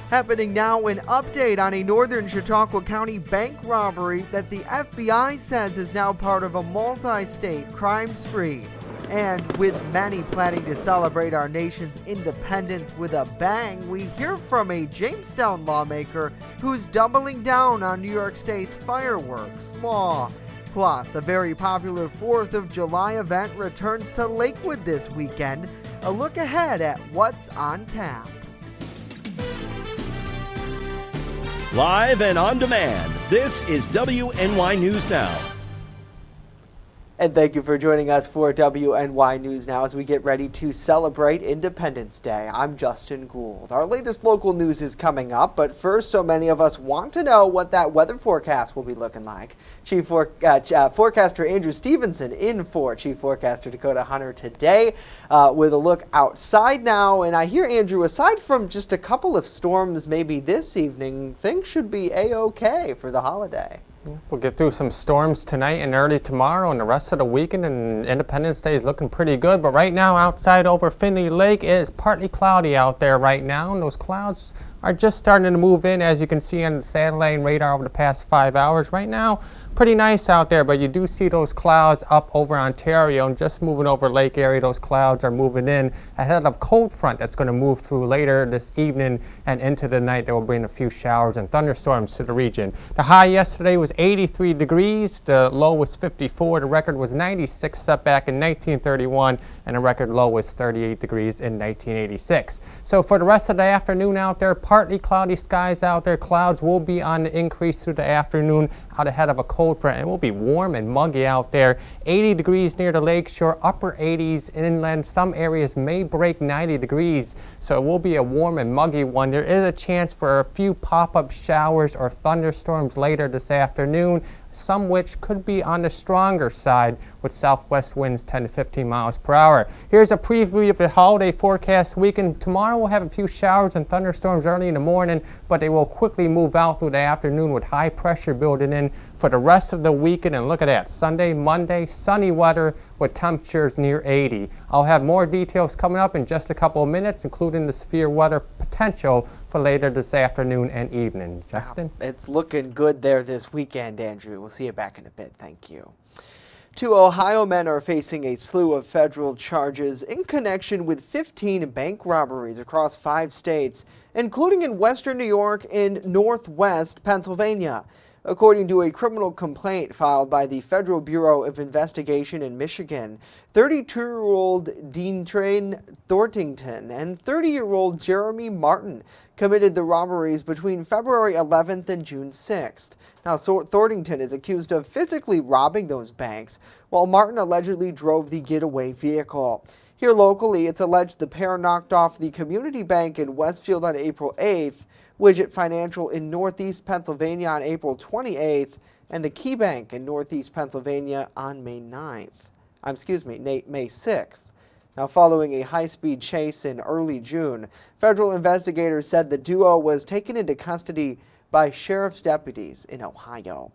Happening now, an update on a northern Chautauqua County bank robbery that the FBI says is now part of a multi-state crime spree. And with many planning to celebrate our nation's independence with a bang, we hear from a Jamestown lawmaker who's doubling down on New York State's fireworks law. Plus, a very popular 4th of July event returns to Lakewood this weekend. A look ahead at what's on tap. Live and on demand, this is WNY News Now. And thank you for joining us for WNY News Now as we get ready to celebrate Independence Day. I'm Justin Gould. Our latest local news is coming up, but first, so many of us want to know what that weather forecast will be looking like. Chief Forecaster Andrew Stevenson in for Chief Forecaster Dakota Hunter today with a look outside now. And I hear, Andrew, aside from just a couple of storms maybe this evening, things should be A-OK for the holiday. We'll get through some storms tonight and early tomorrow, and the rest of the weekend, and Independence Day is looking pretty good. But right now, outside over Finley Lake, it is partly cloudy out there right now, and those clouds are just starting to move in, as you can see on the satellite and radar over the past 5 hours. Right now, pretty nice out there, but you do see those clouds up over Ontario and just moving over Lake Erie. Those clouds are moving in ahead of cold front that's going to move through later this evening and into the night. That will bring a few showers and thunderstorms to the region. The high yesterday was 83 degrees. The low was 54. The record was 96 set back in 1931, and the record low was 38 degrees in 1986. So for the rest of the afternoon out there, partly cloudy skies out there. Clouds will be on the increase through the afternoon out ahead of a cold front. It will be warm and muggy out there. 80 degrees near the lakeshore, upper 80s inland. Some areas may break 90 degrees, so it will be a warm and muggy one. There is a chance for a few pop-up showers or thunderstorms later this afternoon, some which could be on the stronger side with southwest winds 10 to 15 miles per hour. Here's a preview of the holiday forecast weekend. Tomorrow we'll have a few showers and thunderstorms early in the morning, but they will quickly move out through the afternoon with high pressure building in for the rest of the weekend. And look at that, Sunday, Monday, sunny weather with temperatures near 80. I'll have more details coming up in just a couple of minutes, including the severe weather potential for later this afternoon and evening. Justin? Wow, it's looking good there this weekend, Andrew. We'll see you back in a bit. Thank you. Two Ohio men are facing a slew of federal charges in connection with 15 bank robberies across 5 states, including in western New York and northwest Pennsylvania. According to a criminal complaint filed by the Federal Bureau of Investigation in Michigan, 32-year-old Dean Train Thorntington and 30-year-old Jeremy Martin committed the robberies between February 11th and June 6th. Now, Thorntington is accused of physically robbing those banks, while Martin allegedly drove the getaway vehicle. Here locally, it's alleged the pair knocked off the Community Bank in Westfield on April 8th, Widget Financial in Northeast Pennsylvania on April 28th, and the Key Bank in Northeast Pennsylvania on May 6th. Now, following a high-speed chase in early June, federal investigators said the duo was taken into custody by sheriff's deputies in Ohio.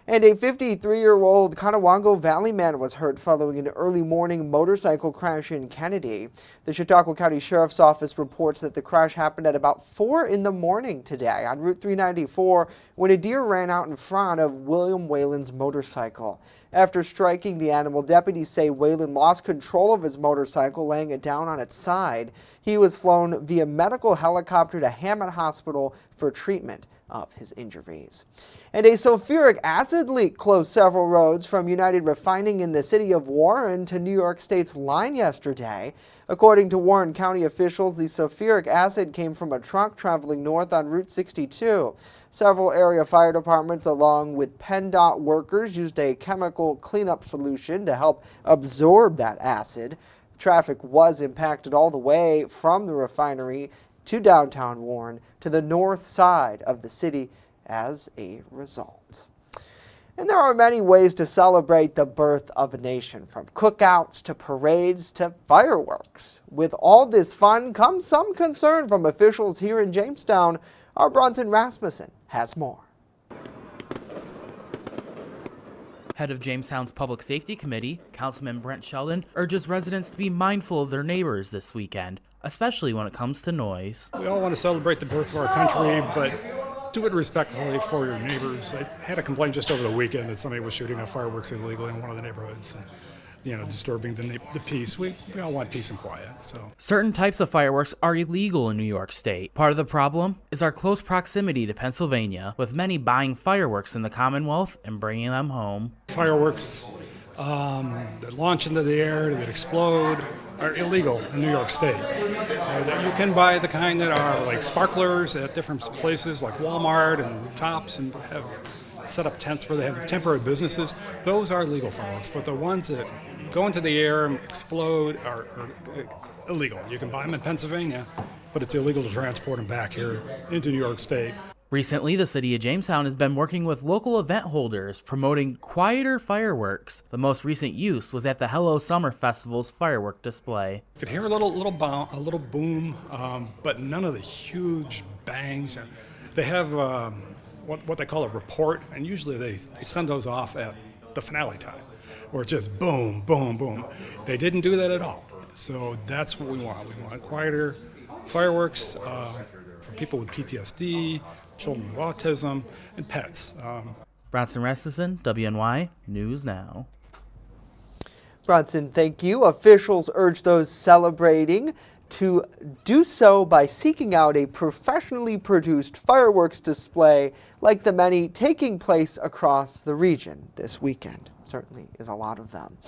And a 53-year-old Conewango Valley man was hurt following an early morning motorcycle crash in Kennedy. The Chautauqua County Sheriff's Office reports that the crash happened at about 4 in the morning today on Route 394 when a deer ran out in front of William Whalen's motorcycle. After striking the animal, deputies say Whalen lost control of his motorcycle, laying it down on its side. He was flown via medical helicopter to Hammond Hospital for treatment of his injuries. And a sulfuric acid leak closed several roads from United Refining in the city of Warren to New York State's line yesterday. According to Warren County officials, the sulfuric acid came from a truck traveling north on Route 62. Several area fire departments along with PennDOT workers used a chemical cleanup solution to help absorb that acid. Traffic was impacted all the way from the refinery to downtown Warren to the north side of the city as a result. And there are many ways to celebrate the birth of a nation, from cookouts to parades to fireworks. With all this fun comes some concern from officials here in Jamestown. Our Bronson Rasmussen has more. Head of Jamestown's Public Safety Committee, Councilman Brent Sheldon, urges residents to be mindful of their neighbors this weekend. especially when it comes to noise. We all want to celebrate the birth of our country, but do it respectfully for your neighbors. I had a complaint just over the weekend that somebody was shooting off fireworks illegally in one of the neighborhoods. And, disturbing the peace. We all want peace and quiet. So certain types of fireworks are illegal in New York State. Part of the problem is our close proximity to Pennsylvania, with many buying fireworks in the Commonwealth and bringing them home. Fireworks that launch into the air, that explode, are illegal in New York State. You can buy the kind that are like sparklers at different places like Walmart and Tops, and have set up tents where they have temporary businesses. Those are legal fireworks, but the ones that go into the air and explode are illegal. You can buy them in Pennsylvania, but it's illegal to transport them back here into New York State. Recently, the city of Jamestown has been working with local event holders promoting quieter fireworks. The most recent use was at the Hello Summer Festival's firework display. You could hear a little boom, but none of the huge bangs. They have what they call a report, and usually they send those off at the finale time, where it's just boom, boom, boom. They didn't do that at all. So that's what we want. We want quieter fireworks for people with PTSD, children with autism, and pets. Bronson Rasmussen, WNY News Now. Bronson, thank you. Officials urge those celebrating to do so by seeking out a professionally produced fireworks display like the many taking place across the region this weekend. Certainly is a lot of them.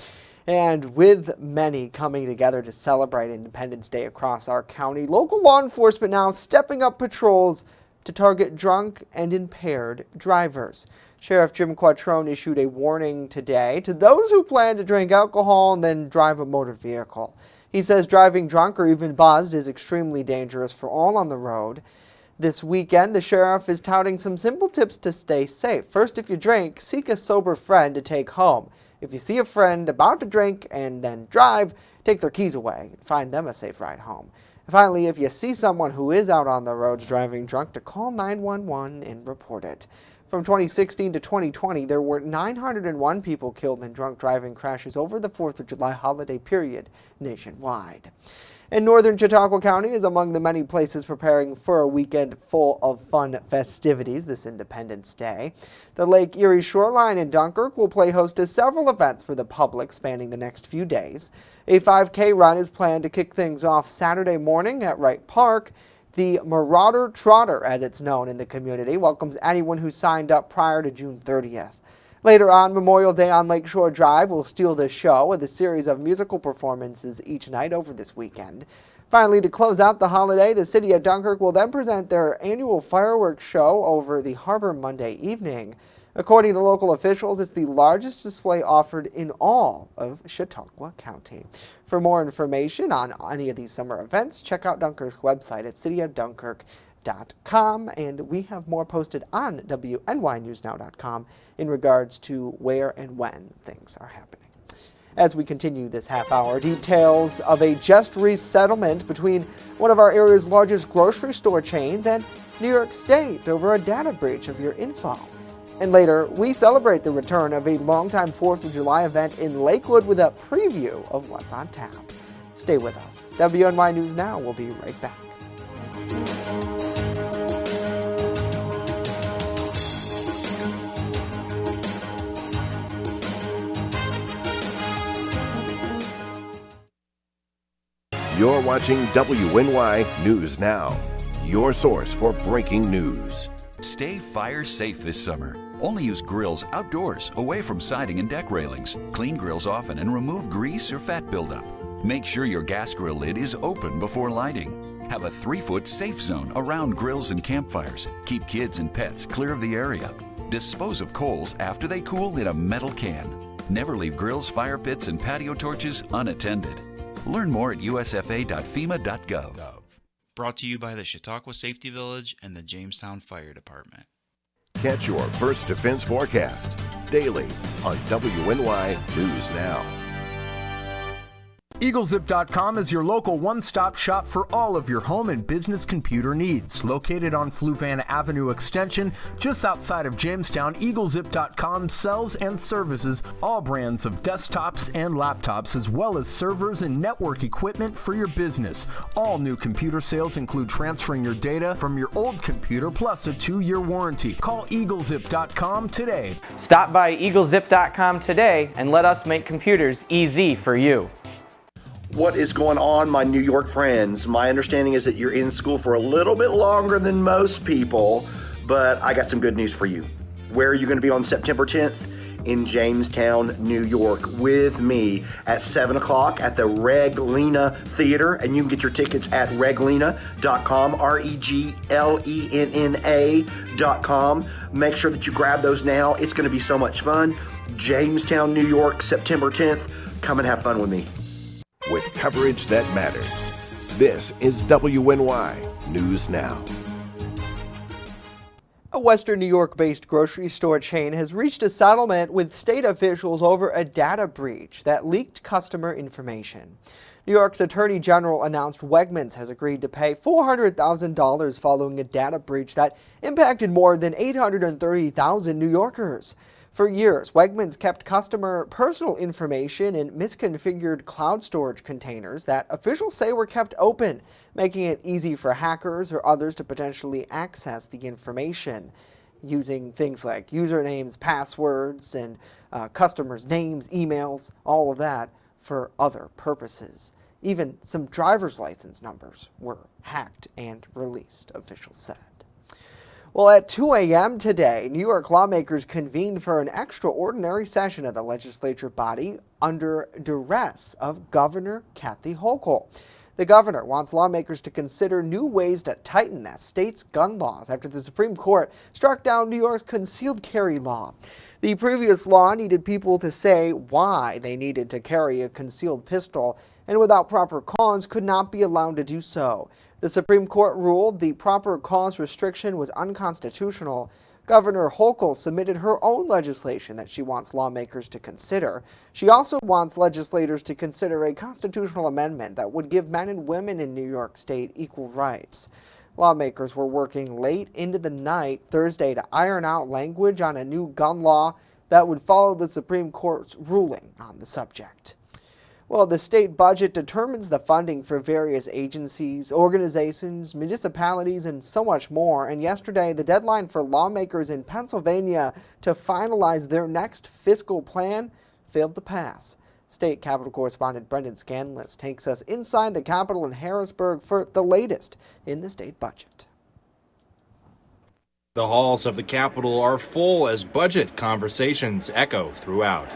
And with many coming together to celebrate Independence Day across our county, local law enforcement now stepping up patrols to target drunk and impaired drivers. Sheriff Jim Quattrone issued a warning today to those who plan to drink alcohol and then drive a motor vehicle. He says driving drunk or even buzzed is extremely dangerous for all on the road. This weekend, the sheriff is touting some simple tips to stay safe. First, if you drink, seek a sober friend to take home. If you see a friend about to drink and then drive, take their keys away and find them a safe ride home. And finally, if you see someone who is out on the roads driving drunk, to call 911 and report it. From 2016 to 2020, there were 901 people killed in drunk driving crashes over the 4th of July holiday period nationwide. And northern Chautauqua County is among the many places preparing for a weekend full of fun festivities this Independence Day. The Lake Erie shoreline in Dunkirk will play host to several events for the public spanning the next few days. A 5K run is planned to kick things off Saturday morning at Wright Park. The Marauder Trotter, as it's known in the community, welcomes anyone who signed up prior to June 30th. Later on, Memorial Day on Lakeshore Drive will steal the show with a series of musical performances each night over this weekend. Finally, to close out the holiday, the city of Dunkirk will then present their annual fireworks show over the harbor Monday evening. According to local officials, it's the largest display offered in all of Chautauqua County. For more information on any of these summer events, check out Dunkirk's website at cityofdunkirk.com, and we have more posted on WNYNewsNow.com in regards to where and when things are happening. As we continue this half hour, details of a just resettlement between one of our area's largest grocery store chains and New York State over a data breach of your info. And later, we celebrate the return of a longtime 4th of July event in Lakewood with a preview of what's on tap. Stay with us. WNY News Now will be right back. You're watching WNY News Now, your source for breaking news. Stay fire safe this summer. Only use grills outdoors, away from siding and deck railings. Clean grills often and remove grease or fat buildup. Make sure your gas grill lid is open before lighting. Have a 3-foot safe zone around grills and campfires. Keep kids and pets clear of the area. Dispose of coals after they cool in a metal can. Never leave grills, fire pits, and patio torches unattended. Learn more at usfa.fema.gov. Brought to you by the Chautauqua Safety Village and the Jamestown Fire Department. Catch your first defense forecast daily on WNY News Now. EagleZip.com is your local one-stop shop for all of your home and business computer needs. Located on Fluvan Avenue Extension, just outside of Jamestown, EagleZip.com sells and services all brands of desktops and laptops, as well as servers and network equipment for your business. All new computer sales include transferring your data from your old computer, plus a 2-year warranty. Call EagleZip.com today. Stop by EagleZip.com today and let us make computers easy for you. What is going on, my New York friends? My understanding is that you're in school for a little bit longer than most people, but I got some good news for you. Where are you going to be on September 10th? In Jamestown, New York, with me at 7 o'clock at the Reglena Theater, and you can get your tickets at reglena.com, REGLENNA.com. Make sure that you grab those now. It's going to be so much fun. Jamestown, New York, September 10th. Come and have fun with me. With coverage that matters, this is WNY News Now. A Western New York-based grocery store chain has reached a settlement with state officials over a data breach that leaked customer information. New York's Attorney General announced Wegmans has agreed to pay $400,000 following a data breach that impacted more than 830,000 New Yorkers. For years, Wegmans kept customer personal information in misconfigured cloud storage containers that officials say were kept open, making it easy for hackers or others to potentially access the information, using things like usernames, passwords, and customers' names, emails, all of that for other purposes. Even some driver's license numbers were hacked and released, officials said. Well, at 2 a.m. today, New York lawmakers convened for an extraordinary session of the legislature body under duress of Governor Kathy Hochul. The governor wants lawmakers to consider new ways to tighten that state's gun laws after the Supreme Court struck down New York's concealed carry law. The previous law needed people to say why they needed to carry a concealed pistol, and without proper cause could not be allowed to do so. The Supreme Court ruled the proper cause restriction was unconstitutional. Governor Hochul submitted her own legislation that she wants lawmakers to consider. She also wants legislators to consider a constitutional amendment that would give men and women in New York State equal rights. Lawmakers were working late into the night Thursday to iron out language on a new gun law that would follow the Supreme Court's ruling on the subject. Well, the state budget determines the funding for various agencies, organizations, municipalities, and so much more. And yesterday, the deadline for lawmakers in Pennsylvania to finalize their next fiscal plan failed to pass. State Capitol correspondent Brendan Scanlon takes us inside the Capitol in Harrisburg for the latest in the state budget. The halls of the Capitol are full as budget conversations echo throughout.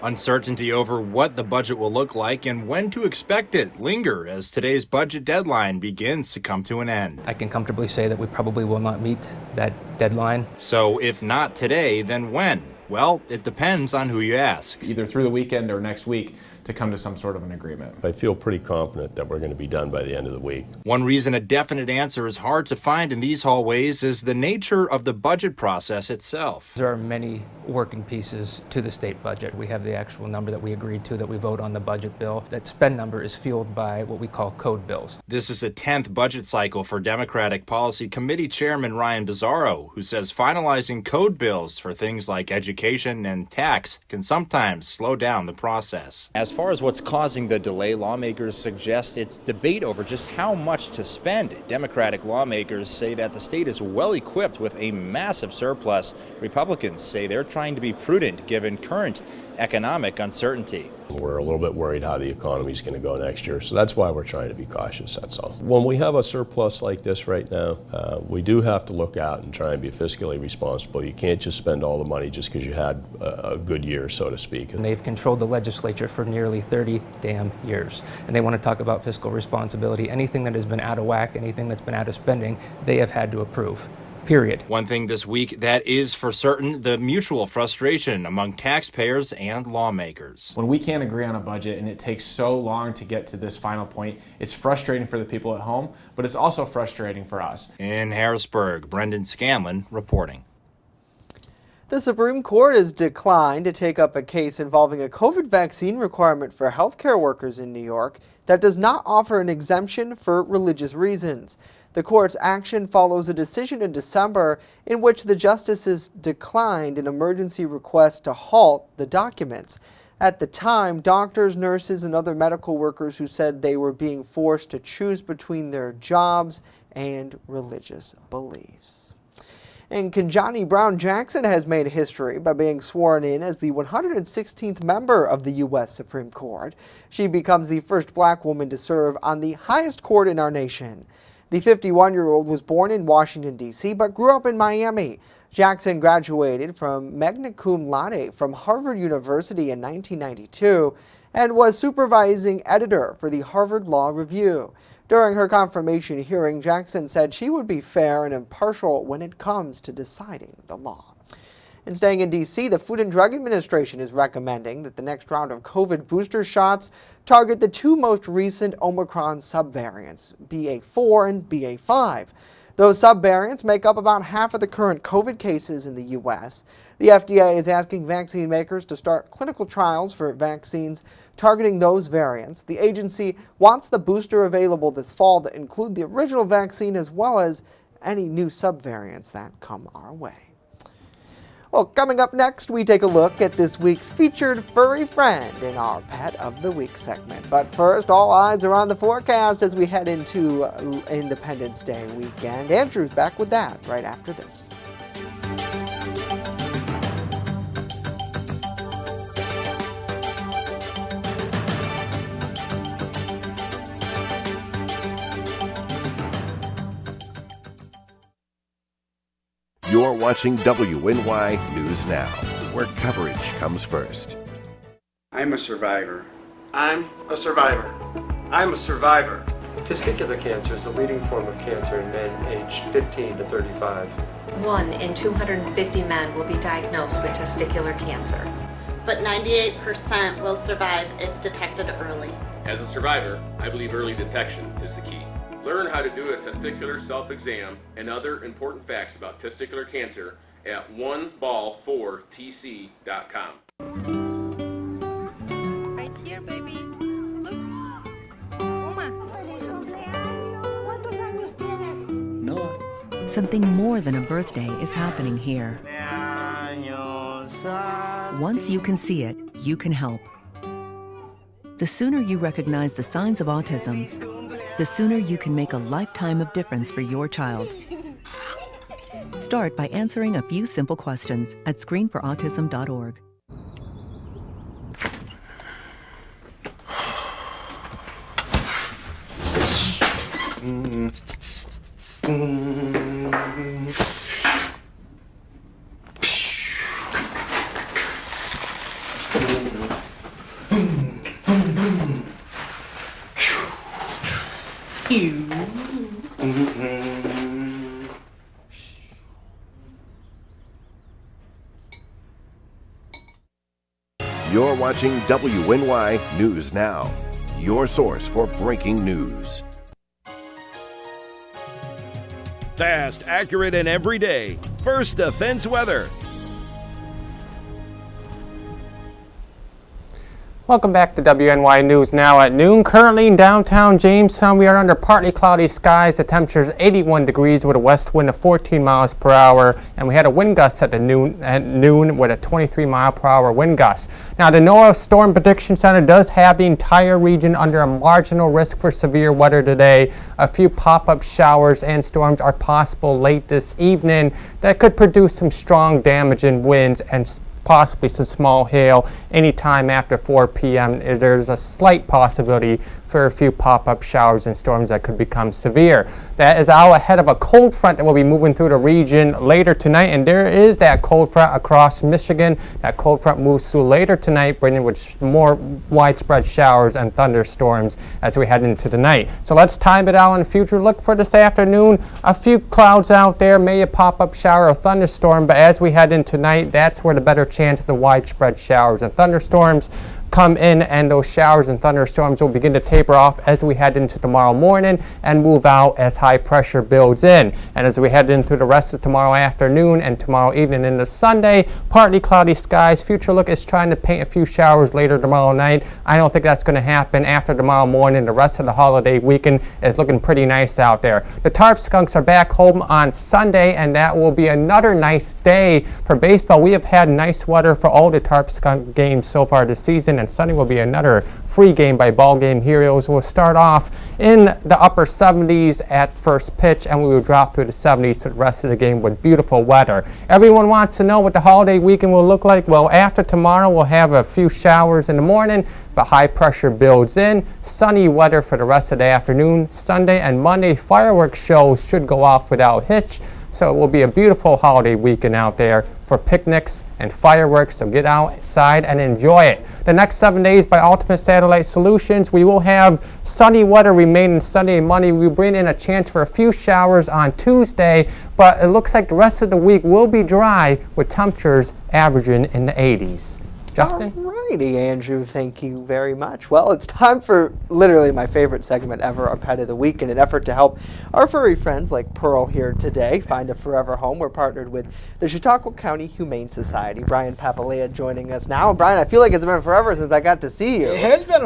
Uncertainty over what the budget will look like and when to expect it linger as today's budget deadline begins to come to an end. I can comfortably say that we probably will not meet that deadline. So if not today, then when? Well, it depends on who you ask. Either through the weekend or next week to come to some sort of an agreement. I feel pretty confident that we're going to be done by the end of the week. One reason a definite answer is hard to find in these hallways is the nature of the budget process itself. There are many working pieces to the state budget. We have the actual number that we agreed to that we vote on the budget bill. That spend number is fueled by what we call code bills. This is the 10th budget cycle for Democratic Policy Committee Chairman Ryan Bizzarro, who says finalizing code bills for things like education and tax can sometimes slow down the process. As far as what's causing the delay, lawmakers suggest it's debate over just how much to spend. Democratic lawmakers say that the state is well equipped with a massive surplus. Republicans say they're trying to be prudent given current economic uncertainty. We're a little bit worried how the economy is going to go next year, so that's why we're trying to be cautious, that's all. When we have a surplus like this right now, we do have to look out and try and be fiscally responsible. You can't just spend all the money just because you had a good year, so to speak. And they've controlled the legislature for nearly 30 damn years. And they want to talk about fiscal responsibility. Anything that has been out of whack, anything that's been out of spending, they have had to approve. Period. One thing this week that is for certain, the mutual frustration among taxpayers and lawmakers. When we can't agree on a budget and it takes so long to get to this final point, it's frustrating for the people at home, but it's also frustrating for us. In Harrisburg, Brendan Scanlon reporting. The Supreme Court has declined to take up a case involving a COVID vaccine requirement for healthcare workers in New York that does not offer an exemption for religious reasons. The court's action follows a decision in December in which the justices declined an emergency request to halt the documents. At the time, doctors, nurses, and other medical workers who said they were being forced to choose between their jobs and religious beliefs. And Kinjani Brown Jackson has made history by being sworn in as the 116th member of the U.S. Supreme Court. She becomes the first black woman to serve on the highest court in our nation. The 51-year-old was born in Washington, D.C., but grew up in Miami. Jackson graduated from magna cum laude from Harvard University in 1992 and was supervising editor for the Harvard Law Review. During her confirmation hearing, Jackson said she would be fair and impartial when it comes to deciding the law. And staying in D.C., the Food and Drug Administration is recommending that the next round of COVID booster shots target the two most recent Omicron subvariants, BA4 and BA5. Those subvariants make up about half of the current COVID cases in the U.S. The FDA is asking vaccine makers to start clinical trials for vaccines targeting those variants. The agency wants the booster available this fall to include the original vaccine as well as any new subvariants that come our way. Well, coming up next, we take a look at this week's featured furry friend in our Pet of the Week segment. But first, all eyes are on the forecast as we head into Independence Day weekend. Andrew's back with that right after this. You're watching WNY News Now, where coverage comes first. I'm a survivor. I'm a survivor. I'm a survivor. Testicular cancer is the leading form of cancer in men aged 15 to 35. 1 in 250 men will be diagnosed with testicular cancer. But 98% will survive if detected early. As a survivor, I believe early detection is the key. Learn how to do a testicular self-exam and other important facts about testicular cancer at oneball4tc.com. Right here, baby. Look. Uma. Noah. Something more than a birthday is happening here. Once you can see it, you can help. The sooner you recognize the signs of autism, the sooner you can make a lifetime of difference for your child. Start by answering a few simple questions at screenforautism.org. You're watching WNY News Now, your source for breaking news. Fast, accurate, and everyday. First Defense Weather. Welcome back to WNY News Now at noon. Currently in downtown Jamestown, we are under partly cloudy skies. The temperature is 81 degrees with a west wind of 14 miles per hour, and we had a wind gust at noon with a 23 mile per hour wind gust. Now, the NOAA Storm Prediction Center does have the entire region under a marginal risk for severe weather today. A few pop-up showers and storms are possible late this evening that could produce some strong damage in winds and possibly some small hail anytime after 4 p.m. There's a slight possibility for a few pop-up showers and storms that could become severe. That is all ahead of a cold front that will be moving through the region later tonight, and there is that cold front across Michigan. That cold front moves through later tonight, bringing with more widespread showers and thunderstorms as we head into the night. So let's time it out on the future look for this afternoon. A few clouds out there, maybe a pop-up shower or thunderstorm, but as we head into tonight, that's where the better chance of the widespread showers and thunderstorms. come in, and those showers and thunderstorms will begin to taper off as we head into tomorrow morning and move out as high pressure builds in. And as we head into the rest of tomorrow afternoon and tomorrow evening into Sunday, partly cloudy skies. Future Look is trying to paint a few showers later tomorrow night. I don't think that's going to happen after tomorrow morning. The rest of the holiday weekend is looking pretty nice out there. The Tarp Skunks are back home on Sunday, and that will be another nice day for baseball. We have had nice weather for all the Tarp Skunk games so far this season, and Sunday will be another free game by Ball Game Heroes. We'll start off in the upper 70s at first pitch, and we will drop through the 70s to the rest of the game with beautiful weather. Everyone wants to know what the holiday weekend will look like. Well, after tomorrow, we'll have a few showers in the morning, but high pressure builds in. Sunny weather for the rest of the afternoon. Sunday and Monday, fireworks shows should go off without hitch. So it will be a beautiful holiday weekend out there for picnics and fireworks, so get outside and enjoy it. The next 7 days by Ultimate Satellite Solutions, we will have sunny weather remaining Sunday and Monday. We bring in a chance for a few showers on Tuesday, but it looks like the rest of the week will be dry with temperatures averaging in the 80s. Justin? Alrighty, Andrew, thank you very much. Well, it's time for literally my favorite segment ever, our Pet of the Week. In an effort to help our furry friends like Pearl here today find a forever home, we're partnered with the Chautauqua County Humane Society. Brian Papalea joining us now. Brian, I feel like it's been forever since I got to see you. It has been.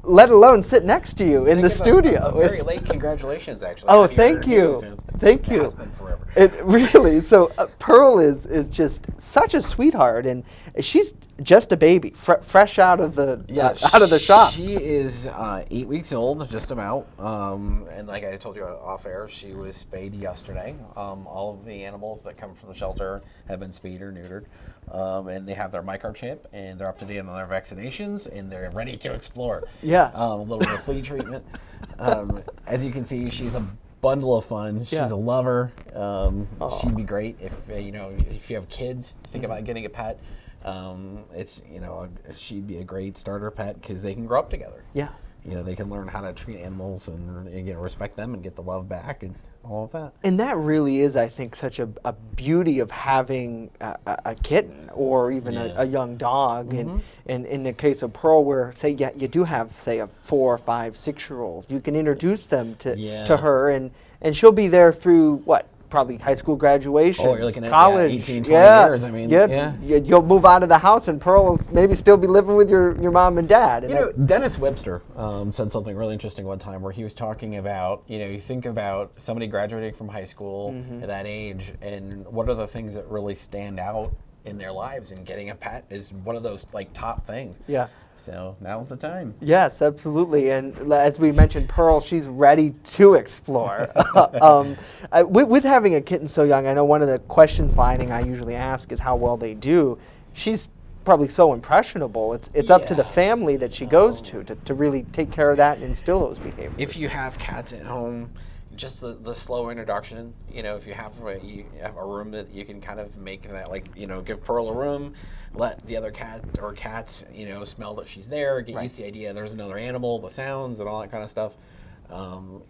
Let alone sit next to you in the studio. A very late congratulations, actually. Oh, thank you. Thank you. It has been forever. It really. So Pearl is just such a sweetheart, and she's just a baby, fresh out of the shop. She is 8 weeks old, just about. And like I told you off air, she was spayed yesterday. All of the animals that come from the shelter have been spayed or neutered, and they have their microchip, and they're up to date on their vaccinations, and they're ready to explore. Yeah. A little bit of flea treatment. As you can see, she's a bundle of fun. She's a lover. She'd be great if you have kids, think about getting a pet. She'd be a great starter pet because they can grow up together. Yeah. They can learn how to treat animals and respect them and get the love back and all of that. And that really is, I think, such a beauty of having a kitten or even a young dog. Mm-hmm. And in the case of Pearl, where, say, you do have, say, a 4, 5, 6-year-old, you can introduce them to her, and she'll be there through, what? Probably high school graduation, you're looking at college, 18, 20 years. I mean, you'll move out of the house, and Pearl will maybe still be living with your mom and dad. And Dennis Webster said something really interesting one time where he was talking about, you think about somebody graduating from high school at that age, and what are the things that really stand out in their lives, and getting a pet is one of those top things. Yeah. So now's the time. Yes, absolutely. And as we mentioned, Pearl, she's ready to explore. With having a kitten so young, I know one of the questions lining I usually ask is how well they do. She's probably so impressionable. It's up to the family that she goes to really take care of that and instill those behaviors. If you have cats at home, just the slow introduction, if you have a room that you can kind of make that, give Pearl a room, let the other cats, smell that she's there, get used to the idea there's another animal, the sounds and all that kind of stuff.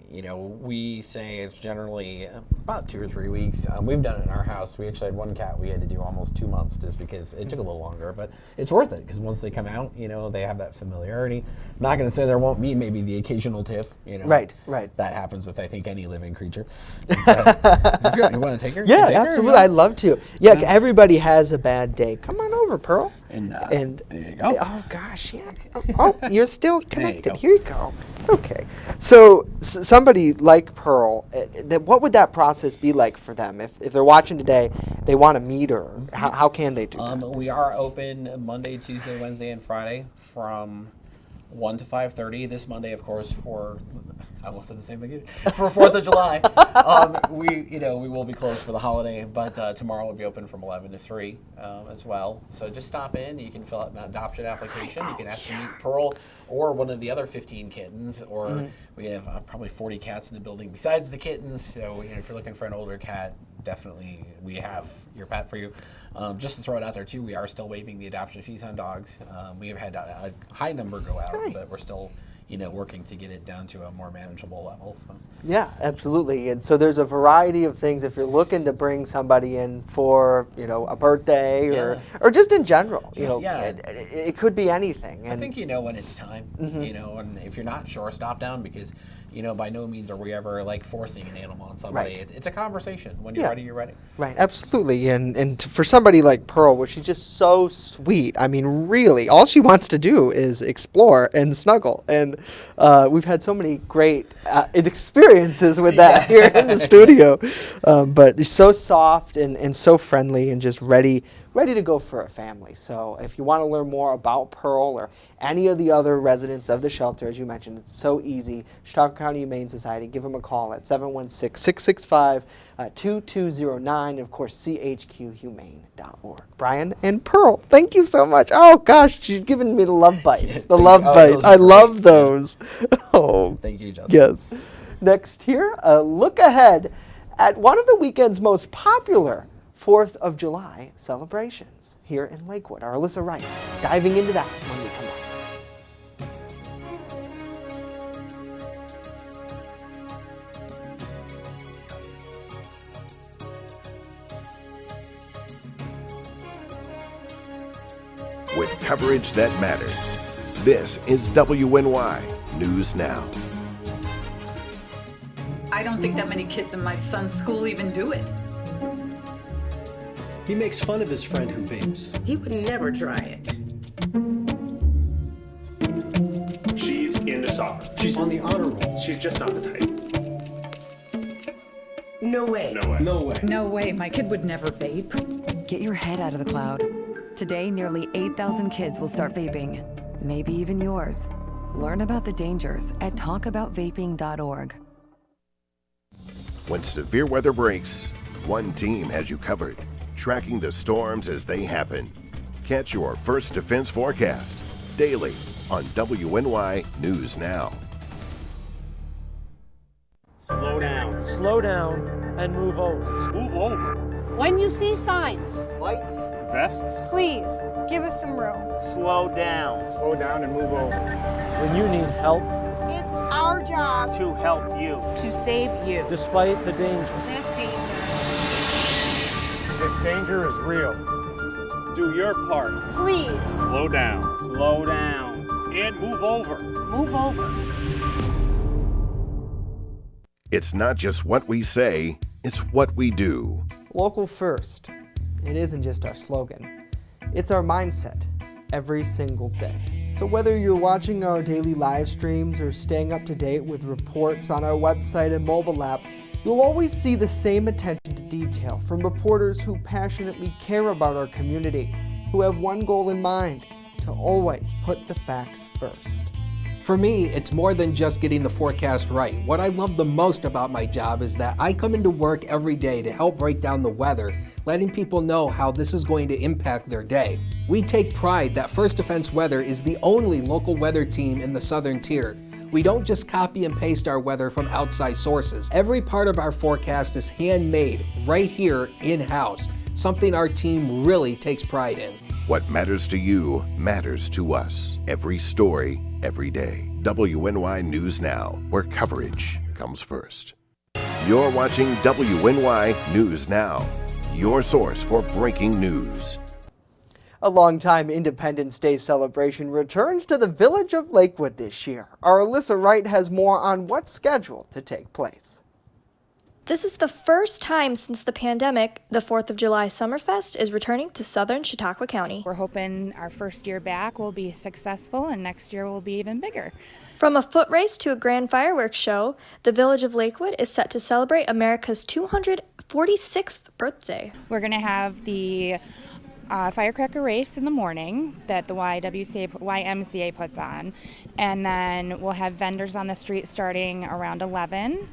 We say it's generally about 2 or 3 weeks. We've done it in our house. We actually had one cat we had to do almost 2 months just because it took a little longer, but it's worth it because once they come out, they have that familiarity. Not going to say there won't be maybe the occasional tiff, Right. That happens with, I think, any living creature. If you want to take her? Yeah, take absolutely. Her, I'd love to. Yeah, everybody has a bad day. Come on over, Pearl. And there you go. Oh gosh, yeah. Oh, you're still connected. Here you go. It's okay. So somebody like Pearl, what would that process be like for them if they're watching today? They want to meet her. How can they do that? We are open Monday, Tuesday, Wednesday, and Friday from 1 to 5:30. This Monday, of course, I almost said the same thing for 4th of July. We will be closed for the holiday, but tomorrow we'll be open from 11 to 3 as well. So just stop in. You can fill out an adoption application. You can ask to meet Pearl or one of the other 15 kittens, or we have probably 40 cats in the building besides the kittens. So if you're looking for an older cat, definitely we have your pet for you. Just to throw it out there too, we are still waiving the adoption fees on dogs. We have had a high number go out, but we're still working to get it down to a more manageable level. So. Yeah, absolutely. And so there's a variety of things if you're looking to bring somebody in for, a birthday or just in general. It could be anything. And I think when it's time, and if you're not sure, stop down because, by no means are we ever like forcing an animal on somebody. Right. It's a conversation. When you're ready, you're ready. Right, absolutely. And for somebody like Pearl, where she's just so sweet, I mean, really, all she wants to do is explore and snuggle. And we've had so many great experiences with that here in the studio. But she's so soft and so friendly and just ready to go for a family. So if you want to learn more about Pearl or any of the other residents of the shelter, as you mentioned, it's so easy. Chautauqua County Humane Society, give them a call at 716-665-2209, and of course, chqhumane.org. Brian and Pearl, thank you so much. Oh gosh, she's giving me the love bites. The love bites. I love those. Oh, thank you, Justin. Yes. Next here, a look ahead at one of the weekend's most popular 4th of July celebrations here in Lakewood. Our Alyssa Wright diving into that when we come back. With coverage that matters, this is WNY News Now. I don't think that many kids in my son's school even do it. He makes fun of his friend who vapes. He would never try it. She's into soccer. She's on the honor roll. She's just not the type. No way. No way. No way. No way. My kid would never vape. Get your head out of the cloud. Today, nearly 8,000 kids will start vaping. Maybe even yours. Learn about the dangers at talkaboutvaping.org. When severe weather breaks, one team has you covered, tracking the storms as they happen. Catch your First Defense forecast daily on WNY News Now. Slow down. Slow down and move over. Move over. When you see signs, Lights. Vests. Please, give us some room. Slow down. Slow down and move over. When you need help, It's our job To help you. to save you. despite the danger. This danger. This danger is real. Do your part. Please. Slow down. Slow down. And move over. Move over. It's not just what we say, it's what we do. Local first. It isn't just our slogan. It's our mindset every single day. So whether you're watching our daily live streams or staying up to date with reports on our website and mobile app, you'll always see the same attention to detail from reporters who passionately care about our community, who have one goal in mind: to always put the facts first. For me, it's more than just getting the forecast right. What I love the most about my job is that I come into work every day to help break down the weather, letting people know how this is going to impact their day. We take pride that First Defense Weather is the only local weather team in the Southern Tier. We don't just copy and paste our weather from outside sources. Every part of our forecast is handmade right here in-house, something our team really takes pride in. What matters to you matters to us. Every story, every day. WNY News Now, where coverage comes first. You're watching WNY News Now, your source for breaking news. A longtime Independence Day celebration returns to the village of Lakewood this year. Our Alyssa Wright has more on what's scheduled to take place. This is the first time since the pandemic the 4th of July Summerfest is returning to southern Chautauqua County. We're hoping our first year back will be successful and next year will be even bigger. From a foot race to a grand fireworks show, the village of Lakewood is set to celebrate America's 246th birthday. We're going to have the firecracker race in the morning that the YMCA puts on, and then we'll have vendors on the street starting around 11.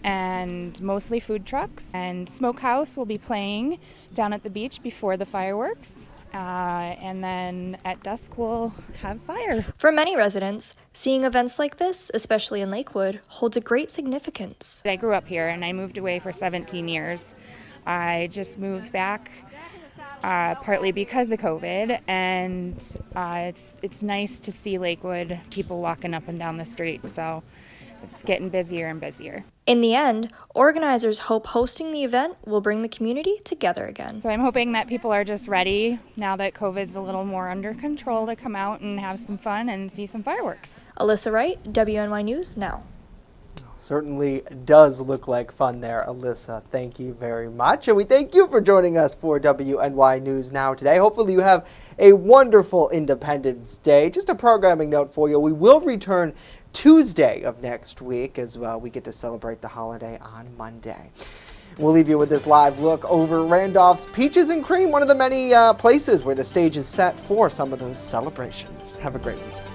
And mostly food trucks. And Smokehouse will be playing down at the beach before the fireworks. And then at dusk we'll have fire. For many residents, seeing events like this, especially in Lakewood, holds a great significance. I grew up here and I moved away for 17 years. I just moved back partly because of COVID, and it's nice to see Lakewood people walking up and down the street, so it's getting busier and busier. In the end, organizers hope hosting the event will bring the community together again. So I'm hoping that people are just ready, now that COVID's a little more under control, to come out and have some fun and see some fireworks. Alyssa Wright, WNY News Now. Certainly does look like fun there, Alyssa. Thank you very much. And we thank you for joining us for WNY News Now today. Hopefully you have a wonderful Independence Day. Just a programming note for you. We will return Tuesday of next week as well. We get to celebrate the holiday on Monday. We'll leave you with this live look over Randolph's Peaches and Cream, one of the many places where the stage is set for some of those celebrations. Have a great week.